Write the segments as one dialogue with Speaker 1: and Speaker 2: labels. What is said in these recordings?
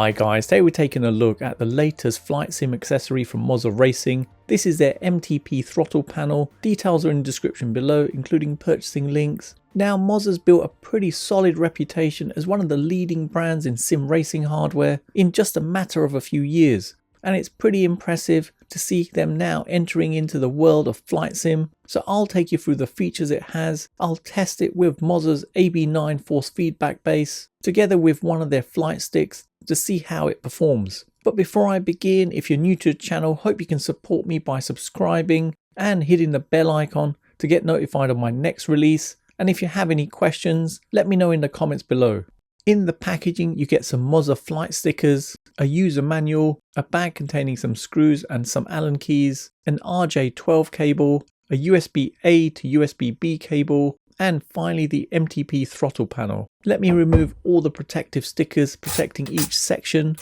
Speaker 1: Hi guys, today we're taking a look at the latest flight sim accessory from Moza Racing. This is their MTP Throttle Panel. Details are in the description below, including purchasing links. Now, Moza's built a pretty solid reputation as one of the leading brands in sim racing hardware in just a matter of a few years. And it's pretty impressive to see them now entering into the world of flight sim. So I'll take you through the features it has. I'll test it with Moza's AB9 force feedback base together with one of their flight sticks to see how it performs. But before I begin, if you're new to the channel, hope you can support me by subscribing and hitting the bell icon to get notified of my next release. And if you have any questions, let me know in the comments below. In the packaging, you get some Moza flight stickers, a user manual, a bag containing some screws and some Allen keys, an RJ12 cable, a USB-A to USB-B cable, and finally the MTP throttle panel. Let me remove all the protective stickers protecting each section.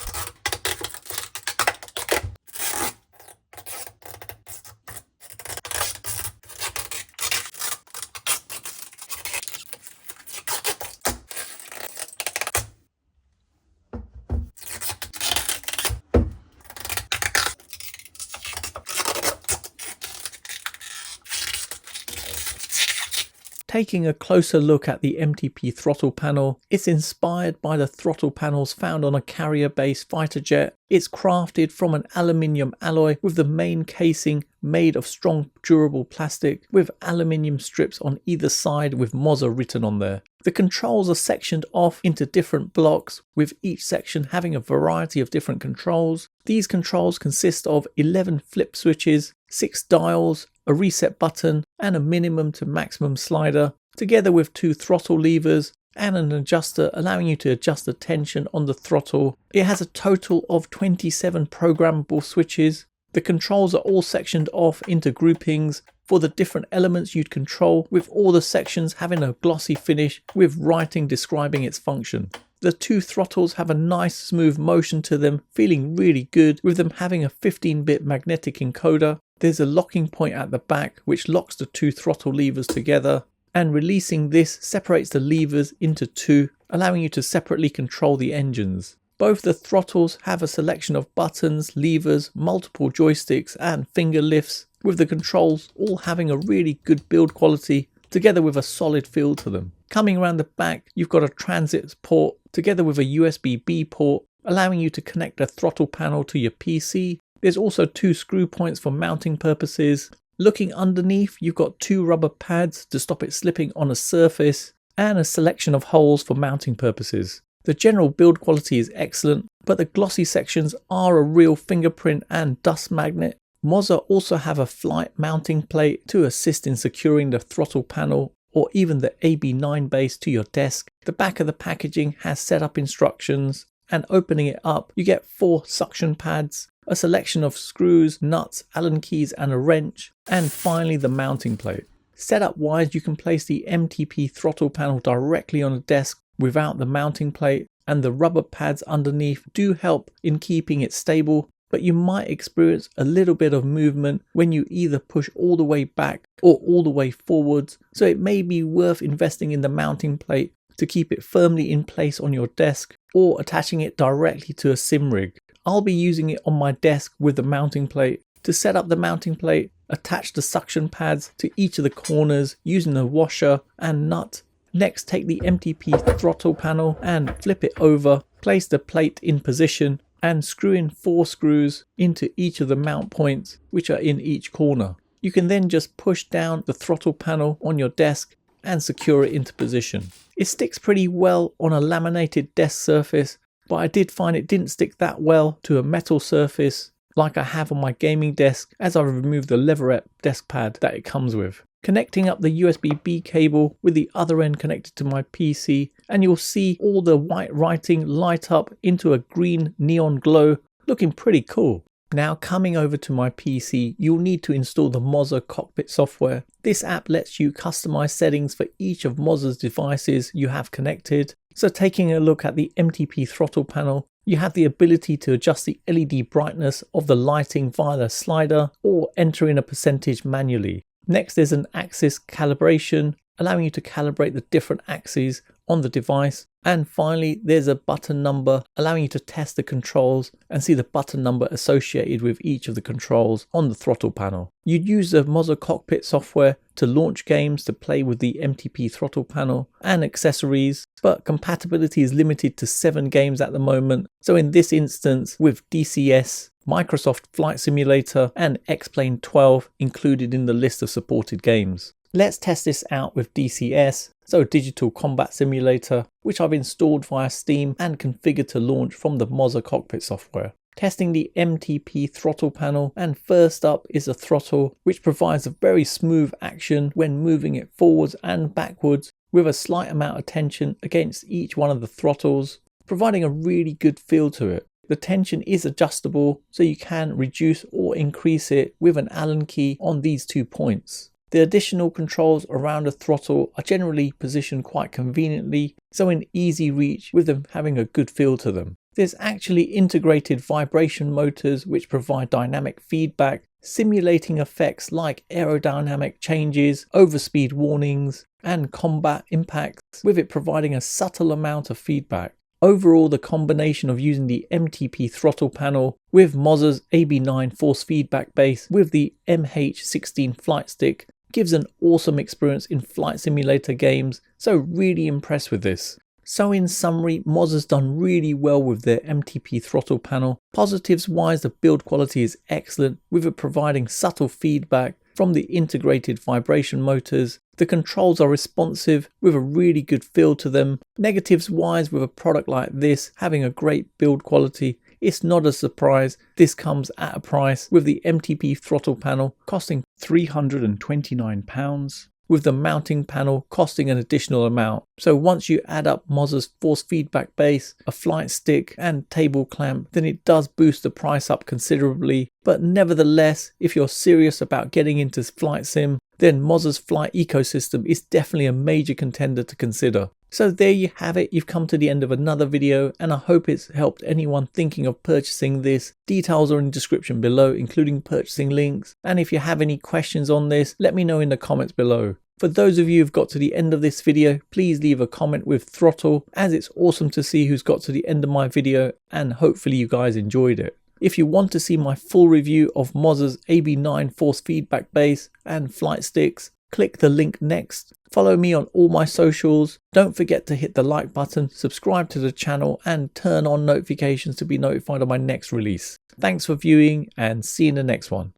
Speaker 1: Taking a closer look at the MTP throttle panel, it's inspired by the throttle panels found on a carrier-based fighter jet. It's crafted from an aluminium alloy with the main casing made of strong durable plastic with aluminium strips on either side with Moza written on there. The controls are sectioned off into different blocks, with each section having a variety of different controls. These controls consist of 11 flip switches, 6 dials, a reset button and a minimum to maximum slider, together with 2 throttle levers and an adjuster allowing you to adjust the tension on the throttle. It has a total of 27 programmable switches. The controls are all sectioned off into groupings for the different elements you'd control, with all the sections having a glossy finish with writing describing its function. The 2 throttles have a nice smooth motion to them, feeling really good, with them having a 15-bit magnetic encoder. There's a locking point at the back which locks the 2 throttle levers together, and releasing this separates the levers into 2, allowing you to separately control the engines. Both the throttles have a selection of buttons, levers, multiple joysticks and finger lifts, with the controls all having a really good build quality together with a solid feel to them. Coming around the back, you've got a transit port together with a USB-B port, allowing you to connect the throttle panel to your PC. There's also 2 screw points for mounting purposes. Looking underneath, you've got 2 rubber pads to stop it slipping on a surface and a selection of holes for mounting purposes. The general build quality is excellent, but the glossy sections are a real fingerprint and dust magnet. Moza also have a flight mounting plate to assist in securing the throttle panel or even the AB9 base to your desk. The back of the packaging has setup instructions, and opening it up, you get 4 suction pads, a selection of screws, nuts, Allen keys and a wrench, and finally the mounting plate. Setup wise, you can place the MTP throttle panel directly on a desk without the mounting plate, and the rubber pads underneath do help in keeping it stable, but you might experience a little bit of movement when you either push all the way back or all the way forwards, so it may be worth investing in the mounting plate to keep it firmly in place on your desk or attaching it directly to a sim rig. I'll be using it on my desk with the mounting plate. To set up the mounting plate, attach the suction pads to each of the corners using a washer and nut. Next, take the MTP throttle panel and flip it over, place the plate in position and screw in 4 screws into each of the mount points which are in each corner. You can then just push down the throttle panel on your desk and secure it into position. It sticks pretty well on a laminated desk surface, but I did find it didn't stick that well to a metal surface like I have on my gaming desk, as I removed the leatherette desk pad that it comes with. Connecting up the USB-B cable with the other end connected to my PC, and you'll see all the white writing light up into a green neon glow, looking pretty cool. Now coming over to my PC, you'll need to install the Moza Cockpit software. This app lets you customize settings for each of Moza's devices you have connected. So taking a look at the MTP throttle panel, you have the ability to adjust the LED brightness of the lighting via the slider or enter in a percentage manually. Next, there's an axis calibration, allowing you to calibrate the different axes on the device. And finally, there's a button number allowing you to test the controls and see the button number associated with each of the controls on the throttle panel. You'd use the Moza Cockpit software to launch games to play with the MTP throttle panel and accessories, but compatibility is limited to 7 games at the moment. So in this instance, with DCS, Microsoft Flight Simulator and X-Plane 12 included in the list of supported games. Let's test this out with DCS, so Digital Combat Simulator, which I've installed via Steam and configured to launch from the Moza Cockpit software. Testing the MTP throttle panel, and first up is a throttle which provides a very smooth action when moving it forwards and backwards with a slight amount of tension against each one of the throttles, providing a really good feel to it. The tension is adjustable, so you can reduce or increase it with an Allen key on these 2 points. The additional controls around the throttle are generally positioned quite conveniently, so in easy reach with them having a good feel to them. There's actually integrated vibration motors which provide dynamic feedback, simulating effects like aerodynamic changes, overspeed warnings, and combat impacts, with it providing a subtle amount of feedback. Overall, the combination of using the MTP throttle panel with Moza's AB9 force feedback base with the MH16 flight stick gives an awesome experience in flight simulator games, so really impressed with this. So in summary, Moza's done really well with their MTP throttle panel. Positives wise, the build quality is excellent, with it providing subtle feedback from the integrated vibration motors. The controls are responsive with a really good feel to them. Negatives wise, with a product like this having a great build quality, it's not a surprise this comes at a price, with the MTP throttle panel costing £329, with the mounting panel costing an additional amount. So once you add up Moza's force feedback base, a flight stick and table clamp, then it does boost the price up considerably. But nevertheless, if you're serious about getting into flight sim, then Moza's flight ecosystem is definitely a major contender to consider. So there you have it, you've come to the end of another video, and I hope it's helped anyone thinking of purchasing this. Details are in the description below, including purchasing links, and if you have any questions on this, let me know in the comments below. For those of you who've got to the end of this video, please leave a comment with throttle, as it's awesome to see who's got to the end of my video, and hopefully you guys enjoyed it. If you want to see my full review of Moza's AB9 force feedback base and flight sticks, click the link next. Follow me on all my socials. Don't forget to hit the like button, subscribe to the channel, and turn on notifications to be notified of my next release. Thanks for viewing, and see you in the next one.